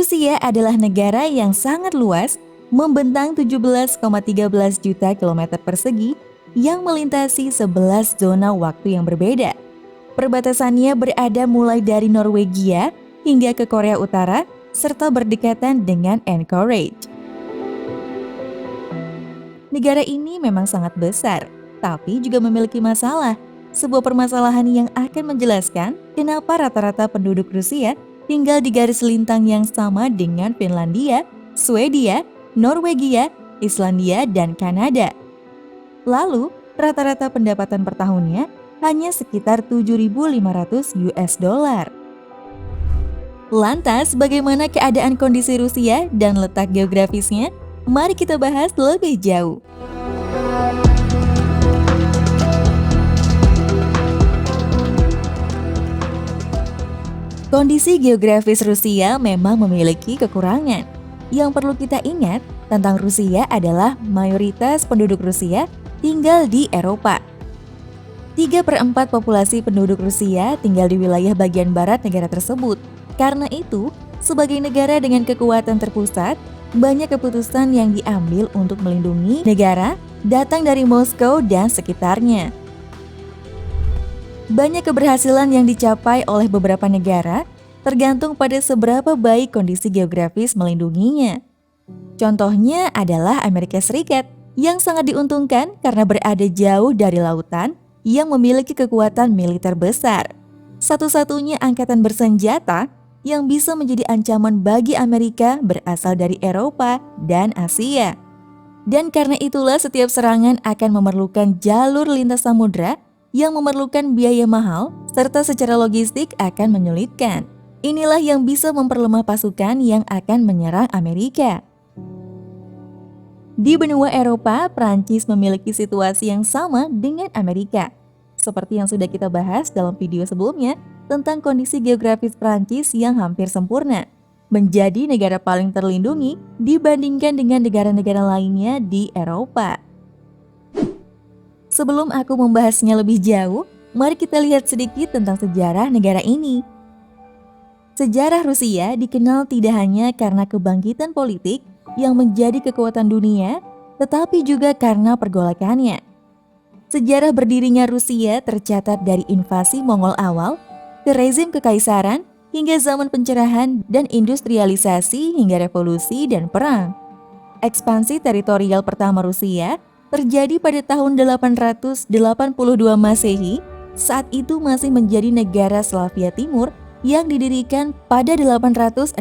Rusia adalah negara yang sangat luas, membentang 17,13 juta kilometer persegi yang melintasi 11 zona waktu yang berbeda. Perbatasannya berada mulai dari Norwegia hingga ke Korea Utara, serta berdekatan dengan Anchorage. Negara ini memang sangat besar, tapi juga memiliki masalah. Sebuah permasalahan yang akan menjelaskan kenapa rata-rata penduduk Rusia tinggal di garis lintang yang sama dengan Finlandia, Swedia, Norwegia, Islandia, dan Kanada. Lalu, rata-rata pendapatan per tahunnya hanya sekitar 7.500 US dollar. Lantas, bagaimana keadaan kondisi Rusia dan letak geografisnya? Mari kita bahas lebih jauh. Kondisi geografis Rusia memang memiliki kekurangan. Yang perlu kita ingat tentang Rusia adalah mayoritas penduduk Rusia tinggal di Eropa. 3/4 populasi penduduk Rusia tinggal di wilayah bagian barat negara tersebut. Karena itu, sebagai negara dengan kekuatan terpusat, banyak keputusan yang diambil untuk melindungi negara datang dari Moskow dan sekitarnya. Banyak keberhasilan yang dicapai oleh beberapa negara tergantung pada seberapa baik kondisi geografis melindunginya. Contohnya adalah Amerika Serikat yang sangat diuntungkan karena berada jauh dari lautan yang memiliki kekuatan militer besar. Satu-satunya angkatan bersenjata yang bisa menjadi ancaman bagi Amerika berasal dari Eropa dan Asia. Dan karena itulah setiap serangan akan memerlukan jalur lintas samudra yang memerlukan biaya mahal serta secara logistik akan menyulitkan. Inilah yang bisa memperlemah pasukan yang akan menyerang Amerika. Di benua Eropa, Prancis memiliki situasi yang sama dengan Amerika. Seperti yang sudah kita bahas dalam video sebelumnya tentang kondisi geografis Prancis yang hampir sempurna, menjadi negara paling terlindungi dibandingkan dengan negara-negara lainnya di Eropa. Sebelum aku membahasnya lebih jauh, mari kita lihat sedikit tentang sejarah negara ini. Sejarah Rusia dikenal tidak hanya karena kebangkitan politik yang menjadi kekuatan dunia, tetapi juga karena pergolakannya. Sejarah berdirinya Rusia tercatat dari invasi Mongol awal, ke rezim kekaisaran, hingga zaman pencerahan dan industrialisasi hingga revolusi dan perang. Ekspansi teritorial pertama Rusia terjadi pada tahun 882 Masehi, saat itu masih menjadi negara Slavia Timur yang didirikan pada 862.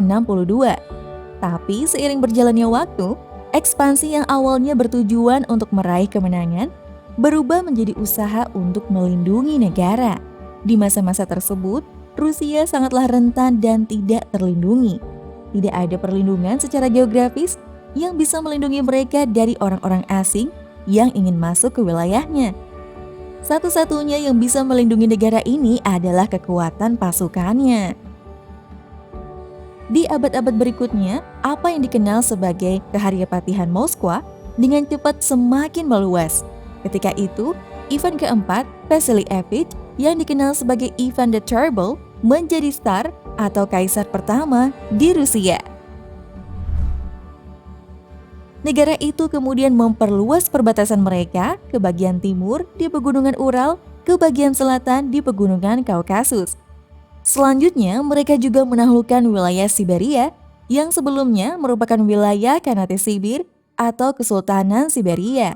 Tapi seiring berjalannya waktu, ekspansi yang awalnya bertujuan untuk meraih kemenangan berubah menjadi usaha untuk melindungi negara. Di masa-masa tersebut, Rusia sangatlah rentan dan tidak terlindungi. Tidak ada perlindungan secara geografis yang bisa melindungi mereka dari orang-orang asing yang ingin masuk ke wilayahnya. Satu-satunya yang bisa melindungi negara ini adalah kekuatan pasukannya. Di abad-abad berikutnya, apa yang dikenal sebagai Keharyapatihan Moskwa dengan cepat semakin meluas. Ketika itu, Ivan keempat, Vasilievich, yang dikenal sebagai Ivan the Terrible, menjadi Tsar atau Kaisar pertama di Rusia. Negara itu kemudian memperluas perbatasan mereka ke bagian timur di Pegunungan Ural, ke bagian selatan di Pegunungan Kaukasus. Selanjutnya, mereka juga menaklukkan wilayah Siberia yang sebelumnya merupakan wilayah Khanate Sibir atau Kesultanan Siberia.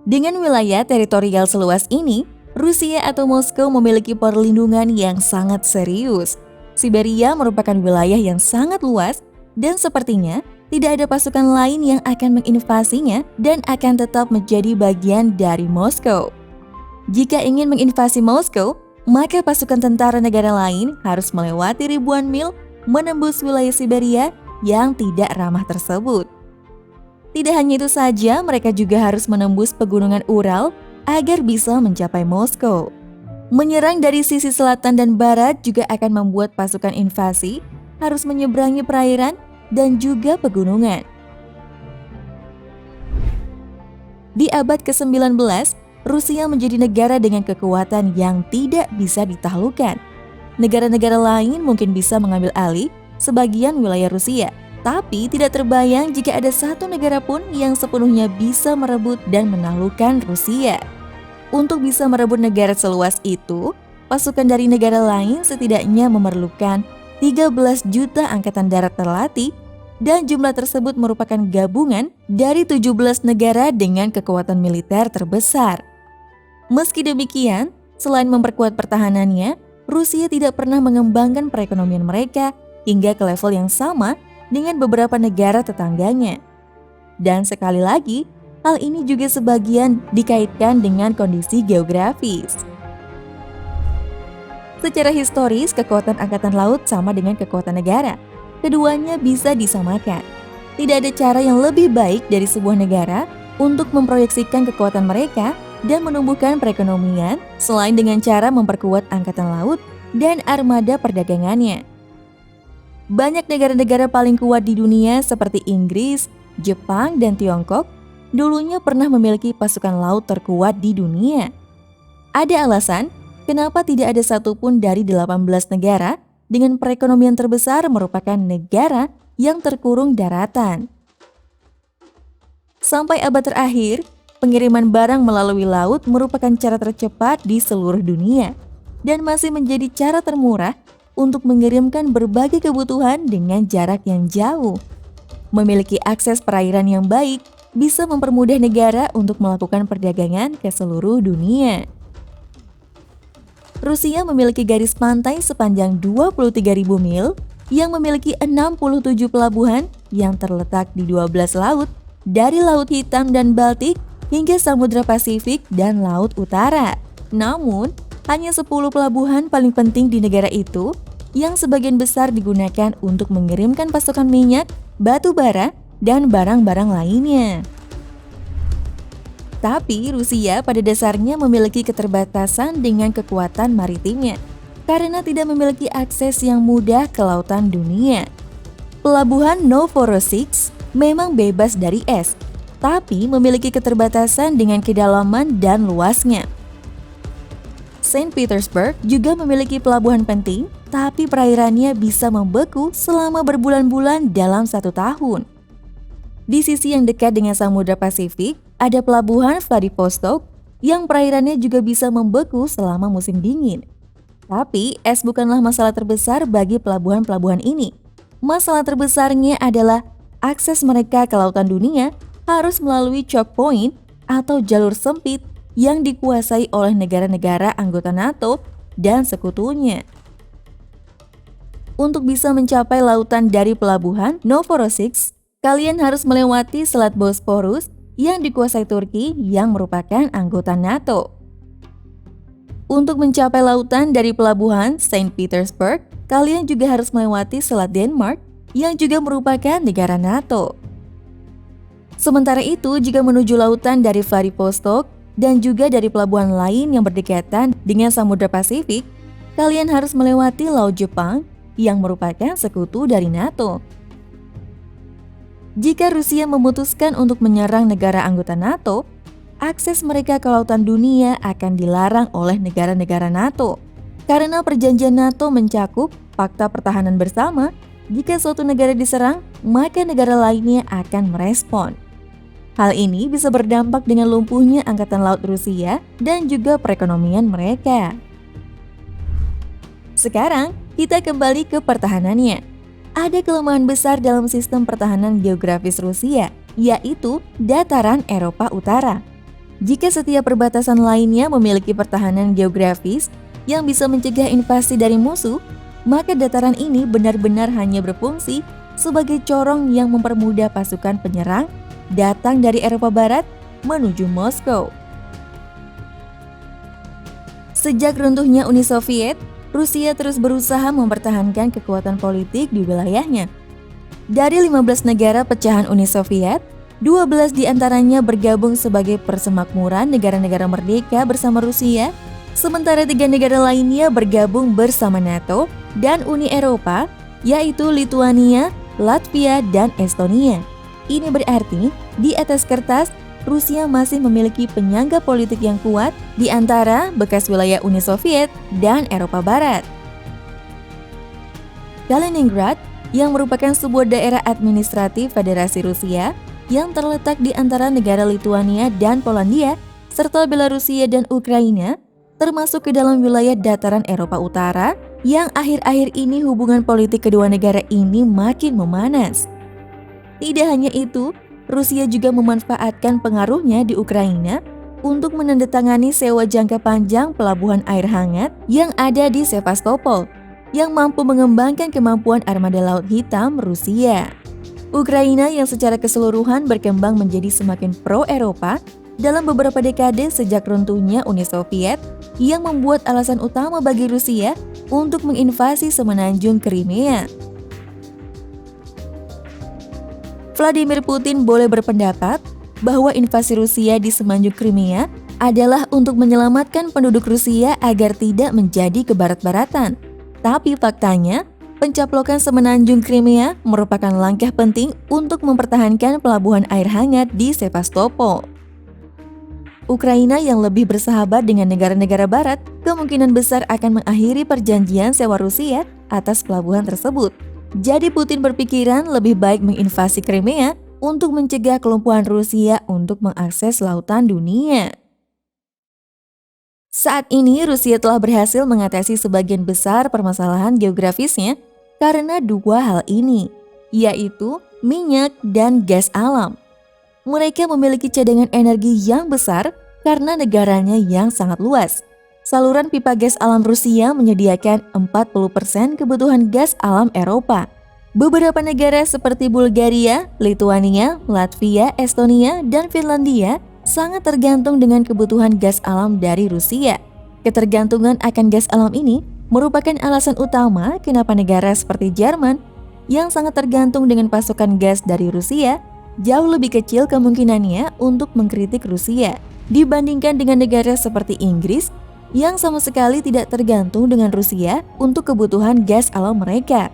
Dengan wilayah teritorial seluas ini, Rusia atau Moskow memiliki perlindungan yang sangat serius. Siberia merupakan wilayah yang sangat luas dan sepertinya tidak ada pasukan lain yang akan menginvasinya dan akan tetap menjadi bagian dari Moskow. Jika ingin menginvasi Moskow, maka pasukan tentara negara lain harus melewati ribuan mil menembus wilayah Siberia yang tidak ramah tersebut. Tidak hanya itu saja, mereka juga harus menembus Pegunungan Ural agar bisa mencapai Moskow. Menyerang dari sisi selatan dan barat juga akan membuat pasukan invasi harus menyeberangi perairan dan juga pegunungan. Di abad ke-19, Rusia menjadi negara dengan kekuatan yang tidak bisa ditaklukkan. Negara-negara lain mungkin bisa mengambil alih sebagian wilayah Rusia. Tapi tidak terbayang jika ada satu negara pun yang sepenuhnya bisa merebut dan menaklukkan Rusia. Untuk bisa merebut negara seluas itu, pasukan dari negara lain setidaknya memerlukan 13 juta angkatan darat terlatih, dan jumlah tersebut merupakan gabungan dari 17 negara dengan kekuatan militer terbesar. Meski demikian, selain memperkuat pertahanannya, Rusia tidak pernah mengembangkan perekonomian mereka hingga ke level yang sama dengan beberapa negara tetangganya. Dan sekali lagi, hal ini juga sebagian dikaitkan dengan kondisi geografis. Secara historis, kekuatan angkatan laut sama dengan kekuatan negara. Keduanya bisa disamakan. Tidak ada cara yang lebih baik dari sebuah negara untuk memproyeksikan kekuatan mereka dan menumbuhkan perekonomian selain dengan cara memperkuat angkatan laut dan armada perdagangannya. Banyak negara-negara paling kuat di dunia seperti Inggris, Jepang, dan Tiongkok dulunya pernah memiliki pasukan laut terkuat di dunia. Ada alasan kenapa tidak ada satupun dari 18 negara dengan perekonomian terbesar merupakan negara yang terkurung daratan. Sampai abad terakhir, pengiriman barang melalui laut merupakan cara tercepat di seluruh dunia dan masih menjadi cara termurah untuk mengirimkan berbagai kebutuhan dengan jarak yang jauh. Memiliki akses perairan yang baik bisa mempermudah negara untuk melakukan perdagangan ke seluruh dunia. Rusia memiliki garis pantai sepanjang 23.000 mil yang memiliki 67 pelabuhan yang terletak di 12 laut, dari Laut Hitam dan Baltik hingga Samudra Pasifik dan Laut Utara. Namun, hanya 10 pelabuhan paling penting di negara itu yang sebagian besar digunakan untuk mengirimkan pasokan minyak, batu bara, dan barang-barang lainnya. Tapi Rusia pada dasarnya memiliki keterbatasan dengan kekuatan maritimnya karena tidak memiliki akses yang mudah ke lautan dunia. Pelabuhan Novorossiysk memang bebas dari es, tapi memiliki keterbatasan dengan kedalaman dan luasnya. Saint Petersburg juga memiliki pelabuhan penting, tapi perairannya bisa membeku selama berbulan-bulan dalam 1 tahun. Di sisi yang dekat dengan Samudra Pasifik, ada pelabuhan Vladivostok yang perairannya juga bisa membeku selama musim dingin. Tapi, es bukanlah masalah terbesar bagi pelabuhan-pelabuhan ini. Masalah terbesarnya adalah akses mereka ke lautan dunia harus melalui choke point atau jalur sempit yang dikuasai oleh negara-negara anggota NATO dan sekutunya. Untuk bisa mencapai lautan dari pelabuhan Novorossiysk, kalian harus melewati Selat Bosporus yang dikuasai Turki yang merupakan anggota NATO. Untuk mencapai lautan dari pelabuhan Saint Petersburg, kalian juga harus melewati Selat Denmark yang juga merupakan negara NATO. Sementara itu, jika menuju lautan dari Vladivostok dan juga dari pelabuhan lain yang berdekatan dengan Samudra Pasifik, kalian harus melewati Laut Jepang yang merupakan sekutu dari NATO. Jika Rusia memutuskan untuk menyerang negara anggota NATO, akses mereka ke lautan dunia akan dilarang oleh negara-negara NATO. Karena perjanjian NATO mencakup fakta pertahanan bersama, jika suatu negara diserang, maka negara lainnya akan merespon. Hal ini bisa berdampak dengan lumpuhnya angkatan laut Rusia dan juga perekonomian mereka. Sekarang, kita kembali ke pertahanannya. Ada kelemahan besar dalam sistem pertahanan geografis Rusia, yaitu dataran Eropa Utara. Jika setiap perbatasan lainnya memiliki pertahanan geografis yang bisa mencegah invasi dari musuh, maka dataran ini benar-benar hanya berfungsi sebagai corong yang mempermudah pasukan penyerang datang dari Eropa Barat menuju Moskow. Sejak runtuhnya Uni Soviet, Rusia terus berusaha mempertahankan kekuatan politik di wilayahnya. Dari 15 negara pecahan Uni Soviet, 12 diantaranya bergabung sebagai persemakmuran negara-negara merdeka bersama Rusia, sementara 3 negara lainnya bergabung bersama NATO dan Uni Eropa, yaitu Lituania, Latvia, dan Estonia. Ini berarti, di atas kertas, Rusia masih memiliki penyangga politik yang kuat di antara bekas wilayah Uni Soviet dan Eropa Barat. Kaliningrad yang merupakan sebuah daerah administratif Federasi Rusia yang terletak di antara negara Lituania dan Polandia, serta Belarusia dan Ukraina, termasuk ke dalam wilayah dataran Eropa Utara, yang akhir-akhir ini hubungan politik kedua negara ini makin memanas. Tidak hanya itu, Rusia juga memanfaatkan pengaruhnya di Ukraina untuk menandatangani sewa jangka panjang pelabuhan air hangat yang ada di Sevastopol, yang mampu mengembangkan kemampuan armada Laut Hitam Rusia. Ukraina yang secara keseluruhan berkembang menjadi semakin pro-Eropa dalam beberapa dekade sejak runtuhnya Uni Soviet, yang membuat alasan utama bagi Rusia untuk menginvasi semenanjung Crimea. Vladimir Putin boleh berpendapat bahwa invasi Rusia di semenanjung Crimea adalah untuk menyelamatkan penduduk Rusia agar tidak menjadi kebarat-baratan. Tapi faktanya, pencaplokan semenanjung Crimea merupakan langkah penting untuk mempertahankan pelabuhan air hangat di Sevastopol. Ukraina yang lebih bersahabat dengan negara-negara barat kemungkinan besar akan mengakhiri perjanjian sewa Rusia atas pelabuhan tersebut. Jadi Putin berpikiran lebih baik menginvasi Crimea untuk mencegah kelumpuhan Rusia untuk mengakses lautan dunia. Saat ini Rusia telah berhasil mengatasi sebagian besar permasalahan geografisnya karena dua hal ini, yaitu minyak dan gas alam. Mereka memiliki cadangan energi yang besar karena negaranya yang sangat luas. Saluran pipa gas alam Rusia menyediakan 40% kebutuhan gas alam Eropa. Beberapa negara seperti Bulgaria, Lituania, Latvia, Estonia, dan Finlandia sangat tergantung dengan kebutuhan gas alam dari Rusia. Ketergantungan akan gas alam ini merupakan alasan utama kenapa negara seperti Jerman yang sangat tergantung dengan pasokan gas dari Rusia jauh lebih kecil kemungkinannya untuk mengkritik Rusia dibandingkan dengan negara seperti Inggris yang sama sekali tidak tergantung dengan Rusia untuk kebutuhan gas alam mereka.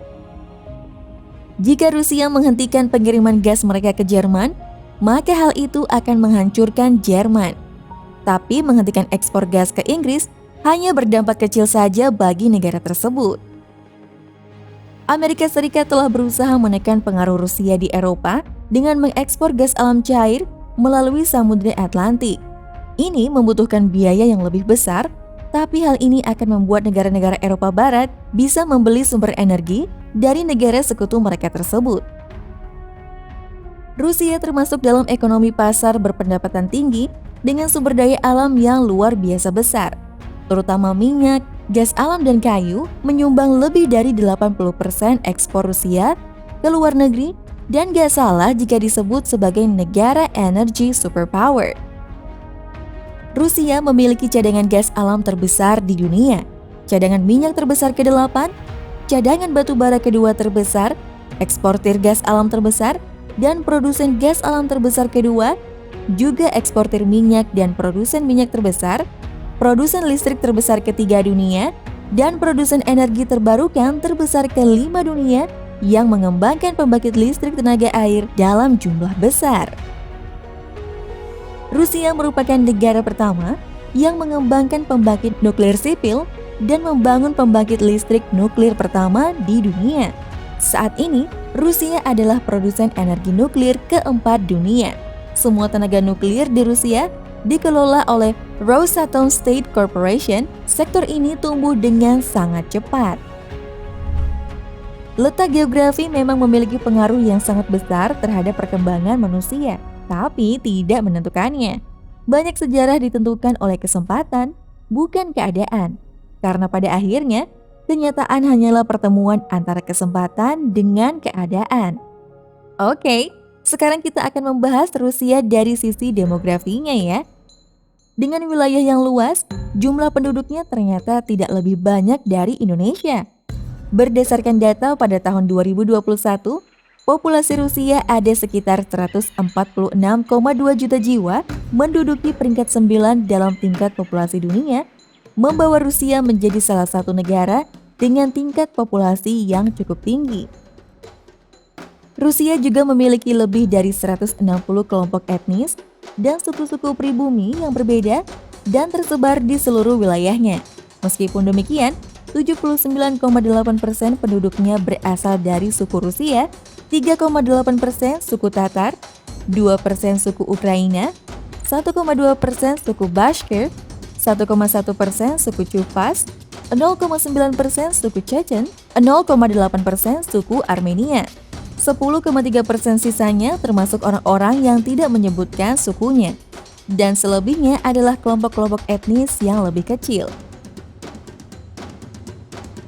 Jika Rusia menghentikan pengiriman gas mereka ke Jerman, maka hal itu akan menghancurkan Jerman. Tapi menghentikan ekspor gas ke Inggris hanya berdampak kecil saja bagi negara tersebut. Amerika Serikat telah berusaha menekan pengaruh Rusia di Eropa dengan mengekspor gas alam cair melalui Samudra Atlantik. Ini membutuhkan biaya yang lebih besar, tapi hal ini akan membuat negara-negara Eropa Barat bisa membeli sumber energi dari negara sekutu mereka tersebut. Rusia termasuk dalam ekonomi pasar berpendapatan tinggi dengan sumber daya alam yang luar biasa besar, terutama minyak, gas alam dan kayu menyumbang lebih dari 80% ekspor Rusia ke luar negeri, dan gak salah jika disebut sebagai negara energi superpower. Rusia memiliki cadangan gas alam terbesar di dunia, cadangan minyak terbesar ke-8, cadangan batu bara kedua terbesar, eksportir gas alam terbesar, dan produsen gas alam terbesar kedua, juga eksportir minyak dan produsen minyak terbesar, produsen listrik terbesar ketiga dunia, dan produsen energi terbarukan terbesar ke-5 dunia yang mengembangkan pembangkit listrik tenaga air dalam jumlah besar. Rusia merupakan negara pertama yang mengembangkan pembangkit nuklir sipil dan membangun pembangkit listrik nuklir pertama di dunia. Saat ini, Rusia adalah produsen energi nuklir keempat dunia. Semua tenaga nuklir di Rusia dikelola oleh Rosatom State Corporation. Sektor ini tumbuh dengan sangat cepat. Letak geografi memang memiliki pengaruh yang sangat besar terhadap perkembangan manusia, tapi tidak menentukannya. Banyak sejarah ditentukan oleh kesempatan, bukan keadaan. Karena pada akhirnya, kenyataan hanyalah pertemuan antara kesempatan dengan keadaan. Oke, sekarang kita akan membahas Rusia dari sisi demografinya ya. Dengan wilayah yang luas, jumlah penduduknya ternyata tidak lebih banyak dari Indonesia. Berdasarkan data pada tahun 2021, populasi Rusia ada sekitar 146,2 juta jiwa, menduduki peringkat 9 dalam tingkat populasi dunia, membawa Rusia menjadi salah satu negara dengan tingkat populasi yang cukup tinggi. Rusia juga memiliki lebih dari 160 kelompok etnis dan suku-suku pribumi yang berbeda dan tersebar di seluruh wilayahnya. Meskipun demikian, 79,8% penduduknya berasal dari suku Rusia, 3,8% suku Tatar, 2% suku Ukraina, 1,2% suku Bashkir, 1,1% suku Chuvas, 0,9% suku Chechen, 0,8% suku Armenia. 10,3% sisanya termasuk orang-orang yang tidak menyebutkan sukunya. Dan selebihnya adalah kelompok-kelompok etnis yang lebih kecil.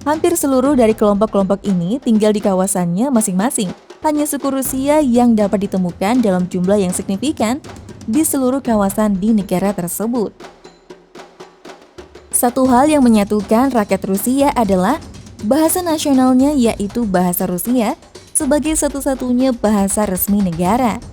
Hampir seluruh dari kelompok-kelompok ini tinggal di kawasannya masing-masing. Hanya suku Rusia yang dapat ditemukan dalam jumlah yang signifikan di seluruh kawasan di negara tersebut. Satu hal yang menyatukan rakyat Rusia adalah bahasa nasionalnya, yaitu bahasa Rusia sebagai satu-satunya bahasa resmi negara.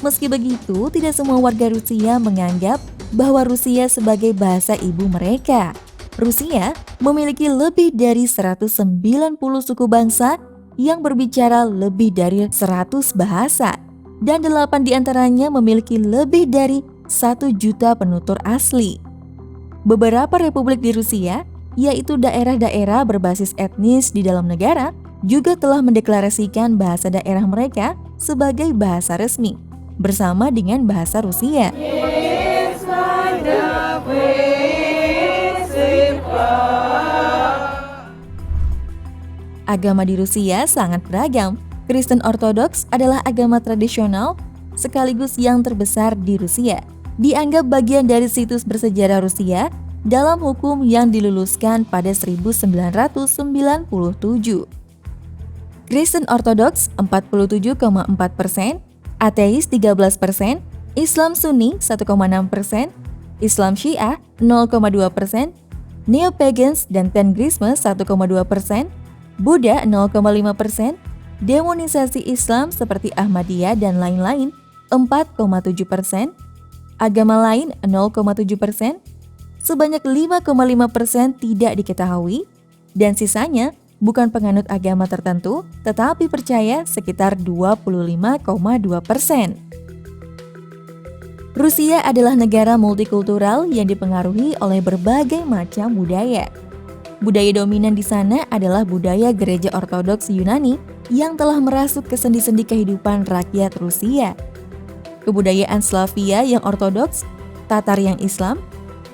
Meski begitu, tidak semua warga Rusia menganggap bahwa Rusia sebagai bahasa ibu mereka. Rusia memiliki lebih dari 190 suku bangsa yang berbicara lebih dari 100 bahasa, dan 8 diantaranya memiliki lebih dari 1 juta penutur asli. Beberapa republik di Rusia, yaitu daerah-daerah berbasis etnis di dalam negara, juga telah mendeklarasikan bahasa daerah mereka sebagai bahasa resmi, bersama dengan bahasa Rusia. Agama di Rusia sangat beragam. Kristen Ortodoks adalah agama tradisional sekaligus yang terbesar di Rusia. Dianggap bagian dari situs bersejarah Rusia dalam hukum yang diluluskan pada 1997. Kristen Ortodoks 47,4%, ateis 13%, Islam Sunni 1,6%, Islam Syiah 0,2%, Neo-Pagans dan Tengrisme 1,2%, Buddha 0,5%, demonisasi Islam seperti Ahmadiyah dan lain-lain 4,7%, agama lain 0,7%, sebanyak 5,5% tidak diketahui, dan sisanya bukan penganut agama tertentu, tetapi percaya sekitar 25,2%. Rusia adalah negara multikultural yang dipengaruhi oleh berbagai macam budaya. Budaya dominan di sana adalah budaya Gereja Ortodoks Yunani yang telah merasuk ke sendi-sendi kehidupan rakyat Rusia. Kebudayaan Slavia yang ortodoks, Tatar yang Islam,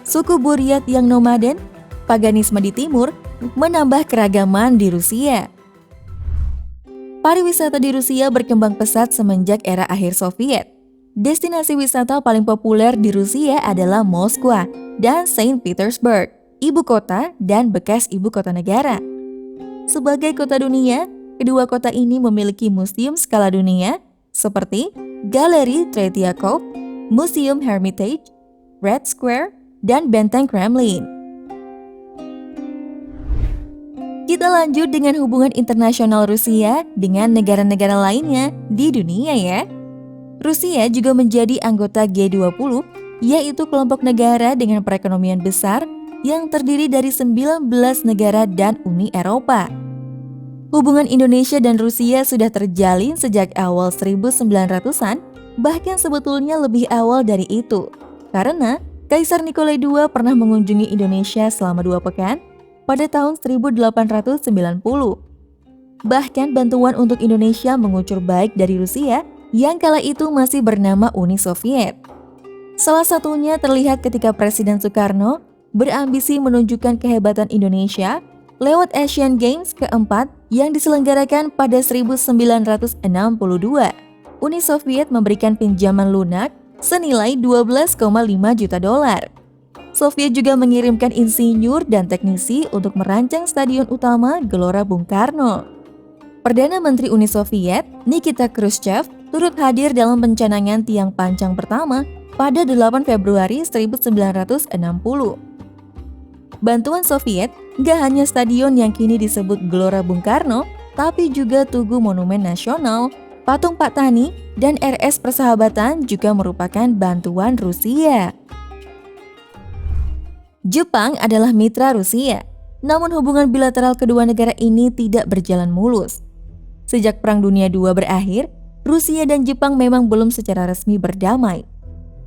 suku Buryat yang nomaden, paganisme di timur, menambah keragaman di Rusia. Pariwisata di Rusia berkembang pesat semenjak era akhir Soviet. Destinasi wisata paling populer di Rusia adalah Moskwa dan Saint Petersburg, ibu kota dan bekas ibu kota negara. Sebagai kota dunia, kedua kota ini memiliki museum skala dunia seperti Galeri Tretiakov, Museum Hermitage, Red Square, dan Benteng Kremlin. Kita lanjut dengan hubungan internasional Rusia dengan negara-negara lainnya di dunia ya. Rusia juga menjadi anggota G20, yaitu kelompok negara dengan perekonomian besar yang terdiri dari 19 negara dan Uni Eropa. Hubungan Indonesia dan Rusia sudah terjalin sejak awal 1900-an, bahkan sebetulnya lebih awal dari itu. Karena Kaisar Nikolai II pernah mengunjungi Indonesia selama 2 pekan pada tahun 1890. Bahkan bantuan untuk Indonesia mengucur baik dari Rusia yang kala itu masih bernama Uni Soviet. Salah satunya terlihat ketika Presiden Soekarno berambisi menunjukkan kehebatan Indonesia lewat Asian Games keempat yang diselenggarakan pada 1962. Uni Soviet memberikan pinjaman lunak senilai 12,5 juta dolar. Soviet juga mengirimkan insinyur dan teknisi untuk merancang stadion utama Gelora Bung Karno. Perdana Menteri Uni Soviet, Nikita Khrushchev, turut hadir dalam pencanangan tiang pancang pertama pada 8 Februari 1960. Bantuan Soviet gak hanya stadion yang kini disebut Gelora Bung Karno, tapi juga Tugu Monumen Nasional, Patung Pak Tani, dan RS Persahabatan juga merupakan bantuan Rusia. Jepang adalah mitra Rusia, namun hubungan bilateral kedua negara ini tidak berjalan mulus. Sejak Perang Dunia II berakhir, Rusia dan Jepang memang belum secara resmi berdamai.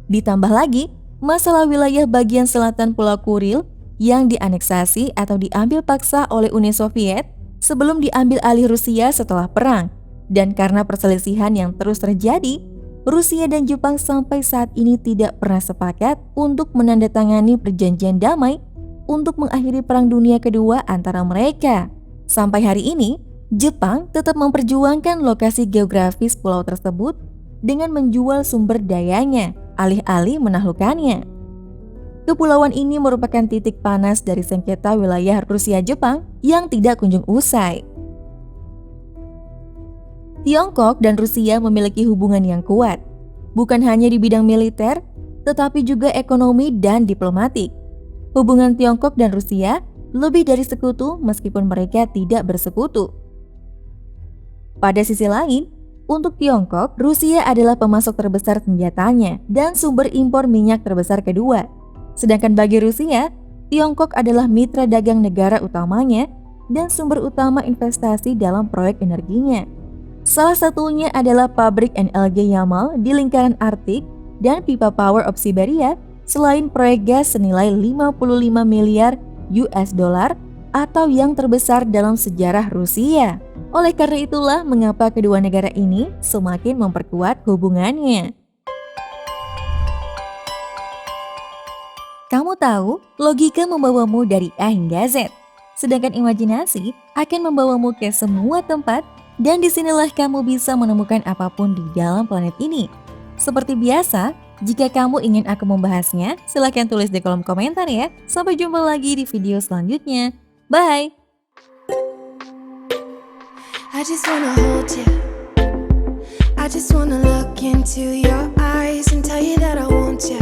Ditambah lagi, masalah wilayah bagian selatan Pulau Kuril yang dianeksasi atau diambil paksa oleh Uni Soviet sebelum diambil alih Rusia setelah perang. Dan karena perselisihan yang terus terjadi, Rusia dan Jepang sampai saat ini tidak pernah sepakat untuk menandatangani perjanjian damai untuk mengakhiri Perang Dunia Kedua antara mereka. Sampai hari ini, Jepang tetap memperjuangkan lokasi geografis pulau tersebut dengan menjual sumber dayanya, alih-alih menaklukkannya. Kepulauan ini merupakan titik panas dari sengketa wilayah Rusia-Jepang yang tidak kunjung usai. Tiongkok dan Rusia memiliki hubungan yang kuat, bukan hanya di bidang militer, tetapi juga ekonomi dan diplomatik. Hubungan Tiongkok dan Rusia lebih dari sekutu meskipun mereka tidak bersekutu. Pada sisi lain, untuk Tiongkok, Rusia adalah pemasok terbesar senjatanya dan sumber impor minyak terbesar kedua. Sedangkan bagi Rusia, Tiongkok adalah mitra dagang negara utamanya dan sumber utama investasi dalam proyek energinya. Salah satunya adalah pabrik NLG Yamal di lingkaran Arktik dan pipa Power of Siberia, selain proyek gas senilai 55 miliar US dollar atau yang terbesar dalam sejarah Rusia. Oleh karena itulah mengapa kedua negara ini semakin memperkuat hubungannya. Kamu tahu, logika membawamu dari A hingga Z, sedangkan imajinasi akan membawamu ke semua tempat dan disinilah kamu bisa menemukan apapun di dalam planet ini. Seperti biasa, jika kamu ingin aku membahasnya, silahkan tulis di kolom komentar ya. Sampai jumpa lagi di video selanjutnya. Bye! I just wanna hold you. I just wanna look into your eyes and tell you that I want you.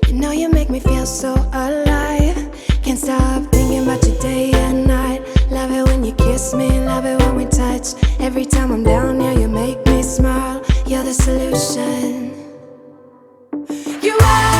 You know you make me feel so alive. Can't stop thinking about you day and night. Love it when you kiss me, love it when we touch. Every time I'm down, yeah, you make me smile. You're the solution. You are